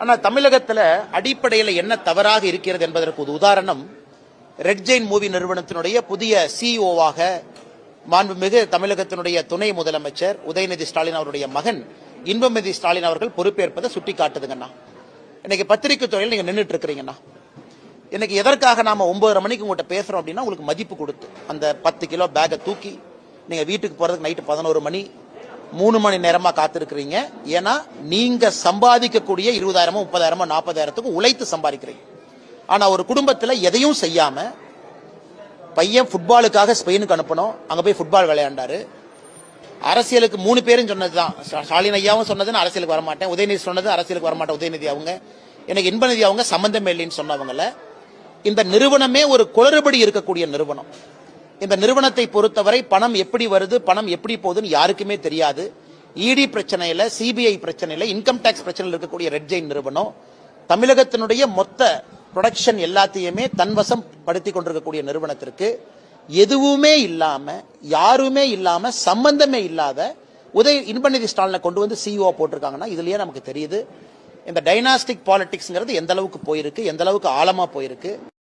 ஆனா தமிழகத்துல அடிப்படையில் என்ன தவறாக இருக்கிறது என்பதற்கு ஒரு உதாரணம் ரெட் ஜெயின் மூவி நிறுவனத்தினுடைய புதிய சிஇஓவாக மாண்புமிகு தமிழகத்தினுடைய துணை முதலமைச்சர் உதயநிதி ஸ்டாலின் அவருடைய மகன் இன்பநிதி ஸ்டாலின் அவர்கள் பொறுப்பேற்பதை சுட்டி காட்டுதுங்கண்ணா. இன்னைக்கு பத்திரிகை துறையில் நீங்க நின்றுட்டு இருக்கிறீங்கண்ணா. இன்னைக்கு எதற்காக நாம 9:30 மணிக்கு உங்கள்கிட்ட பேசுறோம் அப்படின்னா உங்களுக்கு மதிப்பு கொடுத்து அந்த 10 கிலோ பேக்கை தூக்கி நீங்க வீட்டுக்கு போறதுக்கு நைட்டு 11 மணி 3 மணி நேரமா காத்திருக்கிறீங்க. ஏன்னா நீங்க சம்பாதிக்கக்கூடிய 20,000 30,000 40,000 உழைத்து சம்பாதிக்கிறீங்க. ஆனா ஒரு குடும்பத்துல எதையும் செய்யாம பையன் ஃபுட்பாலுக்காக ஸ்பெயினுக்கு அனுப்பணும், அங்க போய் ஃபுட்பால் விளையாண்டாரு. அரசியலுக்கு 3 பேரும் சொன்னதுதான், ஸ்டாலின் ஐயாவும் சொன்னது அரசியலுக்கு வரமாட்டேன், உதயநிதி சொன்னது அரசியலுக்கு வரமாட்டேன், உதயநிதி அவங்க எனக்கு இன்பநிதி அவங்க சம்பந்தமே இல்லைன்னு சொன்னவங்கள. இந்த நிறுவனமே ஒரு குளறுபடி இருக்கக்கூடிய நிறுவனம். இந்த நிறுவனத்தை பொறுத்தவரை பணம் எப்படி வருது, பணம் எப்படி போகுதுன்னு யாருக்குமே தெரியாது. இடி பிரச்சனையில, சிபிஐ பிரச்சனையில, இன்கம் டாக்ஸ் பிரச்சனையில் இருக்கக்கூடிய ரெட் ஜெயின் நிறுவனம் தமிழகத்தினுடைய மொத்த ப்ரொடக்ஷன் எல்லாத்தையுமே தன்வசம் படுத்தி கொண்டிருக்கக்கூடிய நிறுவனத்திற்கு எதுவுமே இல்லாம, யாருமே இல்லாம, சம்பந்தமே இல்லாத இன்பநிதி ஸ்டாலினை கொண்டு வந்து சிஇஓ போட்டிருக்காங்கன்னா இதுலயே நமக்கு தெரியுது இந்த டைனாஸ்டிக் பாலிடிக்ஸ்ங்கிறது எந்த அளவுக்கு போயிருக்கு, எந்த அளவுக்கு ஆழமா போயிருக்கு.